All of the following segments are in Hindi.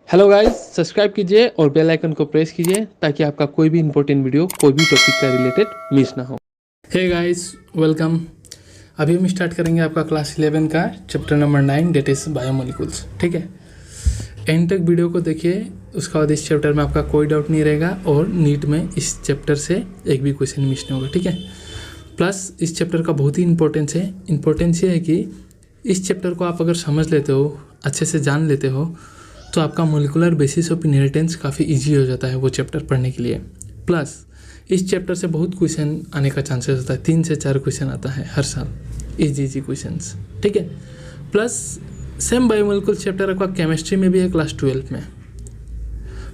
हेलो गाइस, सब्सक्राइब कीजिए और बेल आइकन को प्रेस कीजिए ताकि आपका कोई भी इंपॉर्टेंट वीडियो कोई भी टॉपिक का रिलेटेड मिस ना हो। Hey guys, welcome. अभी हम स्टार्ट करेंगे आपका क्लास 11 का chapter number 9 that is biomolecules. ठीक है, एंड तक वीडियो को देखिए, उसका बाद इस चैप्टर में आपका कोई डाउट नहीं रहेगा और नीट में इस चैप्टर से एक भी क्वेश्चन मिस नहीं होगा। ठीक है, प्लस इस चैप्टर का बहुत ही इंपॉर्टेंस है। इंपॉर्टेंस ये है कि इस चैप्टर को आप अगर समझ लेते हो, अच्छे से जान लेते हो, तो आपका मोलिकुलर बेसिस ऑफ इनहेरिटेंस काफ़ी इजी हो जाता है वो चैप्टर पढ़ने के लिए। प्लस इस चैप्टर से बहुत क्वेश्चन आने का चांसेस होता है, 3 से 4 क्वेश्चन आता है हर साल, इजी क्वेश्चंस। ठीक है, प्लस सेम बायोमोलिकुलर चैप्टर आपका केमिस्ट्री में भी है क्लास 12 में,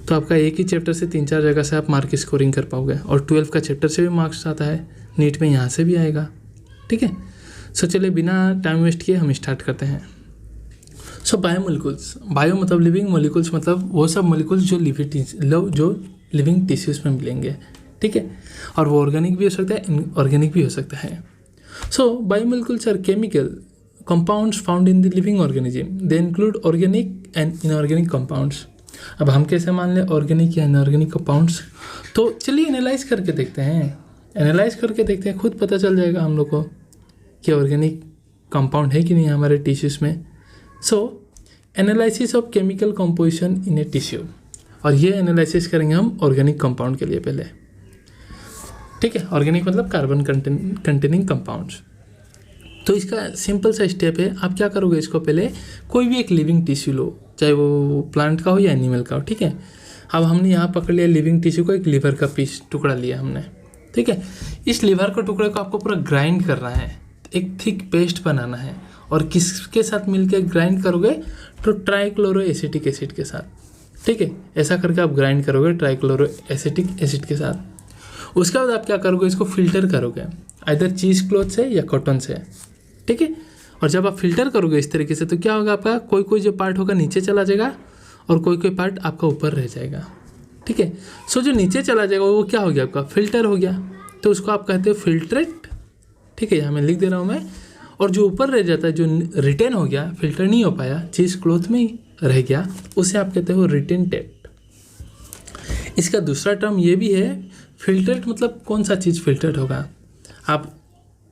तो आपका एक ही चैप्टर से 3-4 जगह से आप मार्क स्कोरिंग कर पाओगे और 12 का चैप्टर से भी मार्क्स आता है, नीट में यहाँ से भी आएगा। ठीक है, सो चलिए बिना टाइम वेस्ट किए हम स्टार्ट करते हैं। सो बायोमोलिकुल्स, बायो मतलब लिविंग, मोलिकुल्स मतलब वो सब मोलिकुल्स जो लिविंग टिश्यूज़ में मिलेंगे। ठीक है, और वो ऑर्गेनिक भी हो सकता है, इनऑर्गेनिक भी हो सकता है। So biomolecules are chemical compounds found in the living organism. They include organic and inorganic compounds. अब हम कैसे मान लें ऑर्गेनिक या इनऑर्गेनिक कंपाउंड्स? तो चलिए एनालाइज करके देखते हैं, खुद पता चल जाएगा हम लोग को कि ऑर्गेनिक कंपाउंड है कि नहीं हमारे टिश्यूज़ में। So analysis of chemical composition in a tissue, और ये एनालिसिस करेंगे हम ऑर्गेनिक कंपाउंड के लिए पहले। ठीक है, ऑर्गेनिक मतलब कार्बन कंटेनिंग कंपाउंड्स। तो इसका सिंपल सा स्टेप है, आप क्या करोगे, इसको पहले कोई भी एक लिविंग टिश्यू लो, चाहे वो प्लांट का हो या एनिमल का हो। ठीक है, अब हमने यहाँ पकड़ लिया लिविंग टिश्यू को, एक लीवर का पीस टुकड़ा लिया हमने। ठीक है, इस लीवर के टुकड़े को आपको पूरा ग्राइंड करना है, एक थिक पेस्ट बनाना है, और किसके साथ मिलकर ग्राइंड करोगे, तो ट्राइक्लोरो एसिटिक एसिड के साथ। ठीक है, ऐसा करके आप ग्राइंड करोगे ट्राइक्लोरो एसिटिक एसिड के साथ। उसके बाद आप क्या करोगे, इसको फिल्टर करोगे आइदर चीज़ क्लॉथ से या कॉटन से। ठीक है, और जब आप फिल्टर करोगे इस तरीके से, तो क्या होगा, आपका कोई कोई जो पार्ट होगा नीचे चला जाएगा और कोई कोई पार्ट आपका ऊपर रह जाएगा। ठीक है, सो जो नीचे चला जाएगा वो क्या हो गया, आपका फिल्टर हो गया, तो उसको आप कहते हो फिल्ट्रेट। ठीक है, यहाँ मैं लिख दे रहा हूँ मैं। और जो ऊपर रह जाता है, जो रिटेन हो गया, फिल्टर नहीं हो पाया, चीज़ क्लॉथ में ही रह गया, उसे आप कहते हो रिटेंटेट। इसका दूसरा टर्म ये भी है, फिल्ट्रेट मतलब कौन सा चीज़ फिल्ट्रेट होगा। आप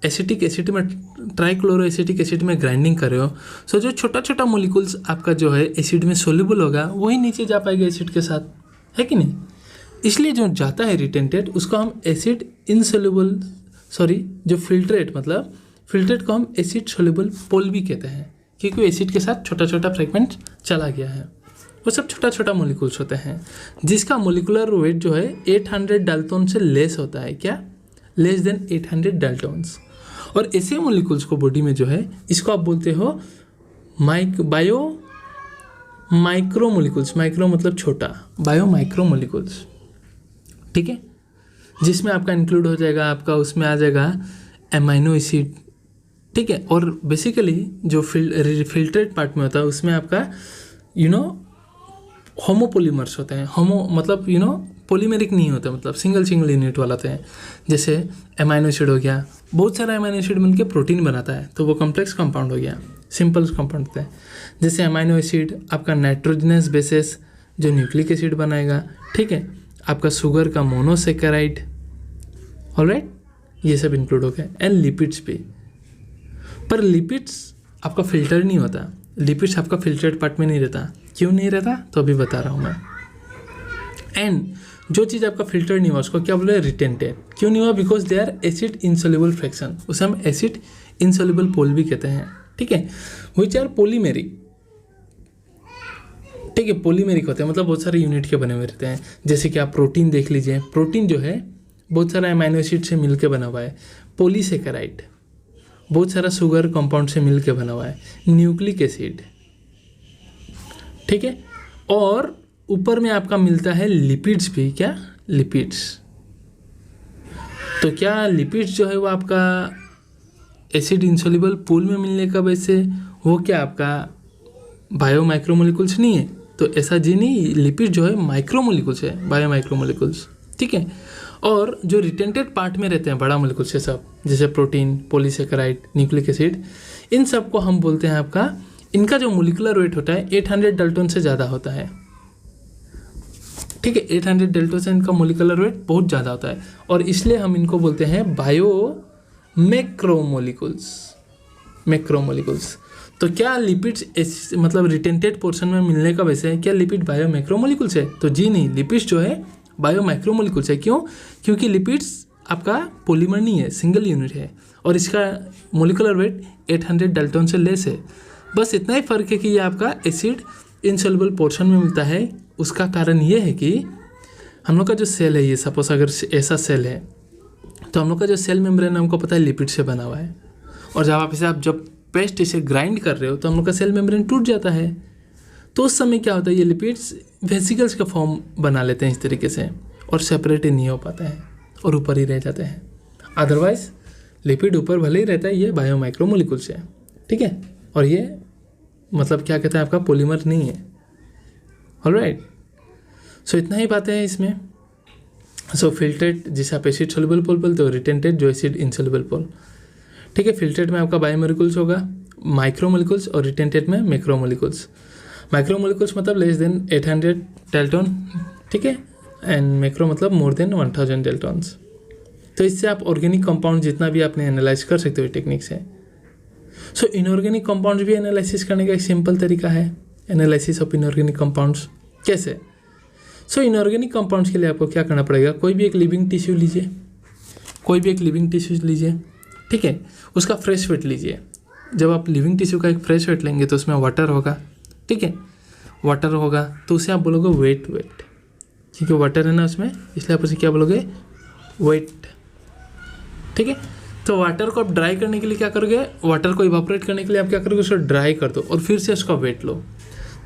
एसिटिक एसिड में, ट्राइक्लोरो एसिटिक एसिड में ग्राइंडिंग कर रहे हो, सो जो छोटा छोटा मोलिकुल्स आपका जो है एसिड में सोल्यूबल होगा, वही नीचे जा पाएगा एसिड के साथ, है कि नहीं। इसलिए जो जाता है रिटेंटेट, उसको हम एसिड इनसोल्यूबल, जो फिल्ट्रेट को हम एसिड सोल्यूबल पोल भी कहते हैं, क्योंकि एसिड के साथ छोटा छोटा फ्रेगमेंट चला गया है। वो सब छोटा छोटा मोलिकुल्स होते हैं, जिसका मोलिकुलर वेट जो है 800 डाल्टन से लेस होता है। क्या, लेस देन 800 डाल्टन्स। और ऐसे मोलिकुल्स को बॉडी में जो है, इसको आप बोलते हो माइक्रो मोलिकुल्स। माइक्रो मतलब छोटा, बायो माइक्रो मोलिकुल्स। ठीक है, जिसमें आपका इंक्लूड हो जाएगा, आपका उसमें आ जाएगा एमाइनो एसिड। ठीक है, और बेसिकली जो फिल्ट्रेट पार्ट में होता है, उसमें आपका होमोपोलीमर्स होते हैं। होमो मतलब पॉलीमेरिक नहीं होता, मतलब सिंगल यूनिट वाला होते हैं। जैसे एमाइनो एसिड हो गया, बहुत सारा एमाइनो एसिड मिलकर प्रोटीन बनाता है, तो वो कॉम्प्लेक्स कंपाउंड हो गया, सिंपल कंपाउंड होता है। जैसे एमाइनो एसिड आपका नाइट्रोजनस बेसिस जो न्यूक्लिक एसिड बनाएगा। ठीक है, आपका शुगर का मोनोसेकेराइड, ऑलराइट, ये सब इंक्लूड हो गया। एंड लिपिड्स भी, पर लिपिड्स आपका फिल्टर नहीं होता, लिपिड्स आपका फिल्टर्ड पार्ट में नहीं रहता। क्यों नहीं रहता, तो अभी बता रहा हूँ मैं। एंड जो चीज़ आपका फिल्टर नहीं हुआ, उसको क्या बोल रहे हैं, रिटेंटेड। क्यों नहीं हुआ, because they are acid insoluble fraction, उसे हम एसिड इनसोल्यूबल पोल भी कहते हैं। ठीक है, विच आर पॉलीमेरिक। ठीक है, पॉलीमेरिक होते हैं मतलब बहुत सारे यूनिट के बने हुए रहते हैं। जैसे कि आप प्रोटीन देख लीजिए, प्रोटीन जो है बहुत सारा एमाइनो एसिड से मिलकर बना हुआ है। पॉलीसेकेराइड बहुत सारा शुगर कंपाउंड से मिलकर बना हुआ है। न्यूक्लिक एसिड, ठीक है, और ऊपर में आपका मिलता है लिपिड्स भी। क्या, लिपिड्स। तो क्या लिपिड्स जो है वो आपका एसिड इनसोल्यूबल पूल में मिलने का वैसे वो क्या आपका बायो माइक्रोमोलिकुल्स नहीं है, तो ऐसा जी नहीं, लिपिड जो है माइक्रोमोलिकुल्स है, बायो माइक्रोमोलिकुल्स। ठीक है, और जो रिटेंटेड पार्ट में रहते हैं बड़ा मोलिकुल्स है सब, जैसे प्रोटीन, पॉलीसेकेराइड, न्यूक्लिक एसिड, इन सब को हम बोलते हैं आपका, इनका जो मोलिकुलर वेट होता है 800 डाल्टन से ज़्यादा होता है। ठीक है। 800 डेल्टोन से इनका मोलिकुलर वेट बहुत ज़्यादा होता है और इसलिए हम इनको बोलते हैं बायो मैक्रोमोलिकुल्स। तो क्या लिपिड्स मतलब रिटेंटेड पोर्शन में मिलने का वैसे है, क्या लिपिड बायो मैक्रोमोलिकुल्स है? तो जी नहीं, लिपिड्स जो है बायो माइक्रोमोलिकुल्स है। क्यों? क्योंकि लिपिड्स आपका पॉलीमर नहीं है, सिंगल यूनिट है और इसका मोलिकुलर वेट 800 डाल्टन से लेस है। बस इतना ही फर्क है कि ये आपका एसिड इनसॉल्युबल पोर्शन में मिलता है। उसका कारण ये है कि हम लोग का जो सेल है, ये सपोज अगर ऐसा सेल है तो हम लोग का जो सेल मेम्ब्रेन हमको पता है लिपिड से बना हुआ है और जब आप जब पेस्ट इसे ग्राइंड कर रहे हो तो हम लोग का सेल मेम्ब्रेन टूट जाता है। तो उस समय क्या होता है, ये लिपिड्स वेसिकल्स का फॉर्म बना लेते हैं इस तरीके से और सेपरेट ही नहीं हो पाते हैं और ऊपर ही रह जाते हैं। अदरवाइज लिपिड ऊपर भले ही रहता है, ये बायो माइक्रोमोलिकुल्स है, ठीक है। और ये मतलब क्या कहते हैं, आपका पॉलीमर नहीं है। ऑलराइट, सो इतना ही बातें हैं इसमें। सो फिल्ट्रेट जिसे आप एसिड सोल्यूबल पोल बोलते हो, रिटेंटेड जो एसिड इनसोल्यूबल पोल, ठीक है। फिल्ट्रेट में आपका बायोमोलिकुल्स होगा, माइक्रोमोलिकुल्स, और रिटेंटेड में मैक्रोमोलिकुल्स। माइक्रोमोलिकुल्स मतलब लेस देन 800 डाल्टन, ठीक है, एंड मैक्रो मतलब मोर देन 1000 डाल्टन्स। तो इससे आप ऑर्गेनिक कंपाउंड जितना भी आपने एनालाइज कर सकते हो टेक्निक से। सो इनऑर्गेनिक कंपाउंड्स भी एनालिसिस करने का एक सिंपल तरीका है, एनालिसिस ऑफ इनऑर्गेनिक कंपाउंड्स। कैसे? सो इनऑर्गेनिक कंपाउंड्स के लिए आपको क्या करना पड़ेगा, कोई भी एक लिविंग टिश्यू लीजिए, ठीक है, उसका फ्रेश वेट लीजिए। जब आप लिविंग टिश्यू का एक फ्रेश वेट लेंगे तो उसमें वाटर होगा, ठीक है, वाटर होगा तो उसे आप बोलोगे वेट, क्योंकि वाटर है ना उसमें, इसलिए आप उसे क्या बोलोगे, वेट, ठीक है। तो वाटर को आप ड्राई करने के लिए क्या करोगे, वाटर को इवापोरेट करने के लिए आप क्या करोगे, उसे ड्राई कर दो और फिर से उसका वेट लो,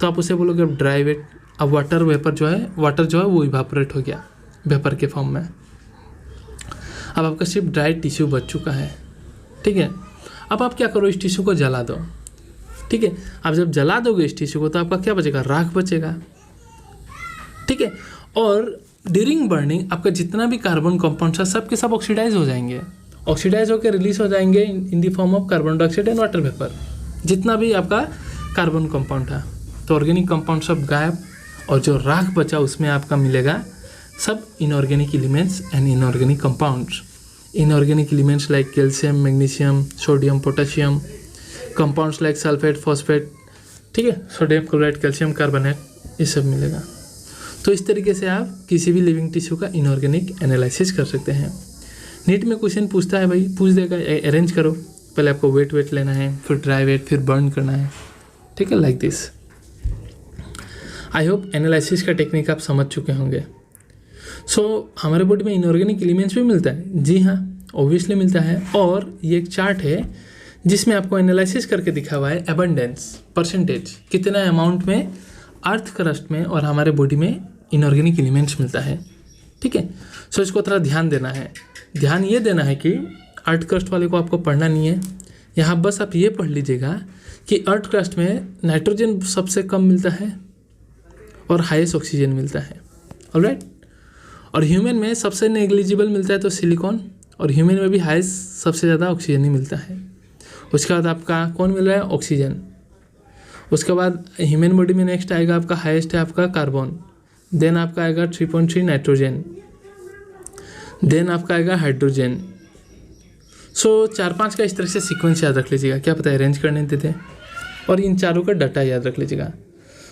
तो आप उसे बोलोगे अब ड्राई वेट। अब वाटर जो है वो इवापोरेट हो गया वेपर के फॉर्म में। अब आपका सिर्फ ड्राई टिश्यू बच चुका है, ठीक है। अब आप क्या करो, इस टिश्यू को जला दो, ठीक है। आप जब जला दोगे इस टिश्यू को तो आपका क्या बचेगा, राख बचेगा, ठीक है। और ड्यूरिंग बर्निंग आपका जितना भी कार्बन कंपाउंड्स है सब के सब ऑक्सीडाइज हो जाएंगे, ऑक्सीडाइज होकर रिलीज हो जाएंगे in the form of carbon dioxide and water vapour, जितना भी आपका कार्बन कंपाउंड था। तो ऑर्गेनिक कंपाउंड सब गायब और जो राख बचा उसमें आपका मिलेगा सब inorganic elements and inorganic compounds. Inorganic elements like calcium, magnesium, sodium, potassium, compounds like sulphate, phosphate, ठीक है, सोडियम क्लोराइड, कैल्शियम कार्बोनेट, ये सब मिलेगा। तो इस तरीके से आप किसी भी लिविंग टिश्यू का इनऑर्गेनिक एनालिसिस कर सकते हैं। नीट में क्वेश्चन पूछता है भाई, पूछ देगा, अरेंज करो, पहले आपको वेट लेना है, फिर ड्राई वेट, फिर बर्न करना है, ठीक है, like this. I hope analysis का टेक्निक आप समझ चुके होंगे। सो हमारे बॉडी में इनऑर्गेनिक एलिमेंट्स भी मिलता है, जी हाँ, ऑब्वियसली मिलता है। और ये एक चार्ट है जिसमें आपको एनालिसिस करके दिखा हुआ है एबंडेंस परसेंटेज, कितना अमाउंट में अर्थ क्रस्ट में और हमारे बॉडी में इनऑर्गेनिक एलिमेंट्स मिलता है, ठीक है। सो इसको थोड़ा ध्यान देना है। ध्यान ये देना है कि अर्थ क्रस्ट वाले को आपको पढ़ना नहीं है, यहाँ बस आप ये पढ़ लीजिएगा कि अर्थ क्रस्ट में नाइट्रोजन सबसे कम मिलता है और हाईएस्ट ऑक्सीजन मिलता है, ऑलराइट। और ह्यूमन में सबसे नेग्लिजिबल मिलता है तो सिलिकॉन, और ह्यूमन में भी हाईएस्ट सबसे ज़्यादा ऑक्सीजन ही मिलता है। उसके बाद आपका कौन मिल रहा है, ऑक्सीजन। उसके बाद ह्यूमन बॉडी में नेक्स्ट आएगा आपका हाईएस्ट है आपका कार्बन, देन आपका आएगा 3.3 नाइट्रोजन, देन आपका आएगा हाइड्रोजन। सो 4-5 का इस तरह से सीक्वेंस याद रख लीजिएगा, क्या पता है अरेंज करने देते हैं, और इन चारों का डाटा याद रख लीजिएगा।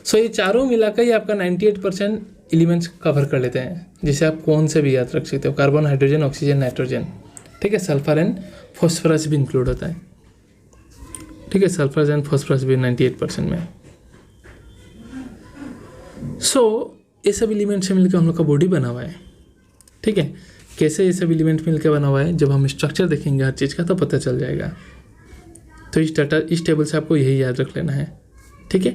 सो ये चारों मिलाकर ही आपका 98% एलिमेंट्स कवर कर लेते हैं, जिसे आप कौन से भी याद रख सकते हो, कार्बन, हाइड्रोजन, ऑक्सीजन, नाइट्रोजन, ठीक है। सल्फर एंड फॉस्फोरस भी इंक्लूड होता है, ठीक है, सल्फर एंड फॉस्फोरस भी 98% में। सो ये सब एलिमेंट से मिलकर हम लोग का बॉडी बना हुआ है, ठीक है। कैसे ये सब एलिमेंट मिलकर बना हुआ है, जब हम स्ट्रक्चर देखेंगे हर चीज़ का तो पता चल जाएगा। तो इस टेबल से आपको यही याद रख लेना है, ठीक है।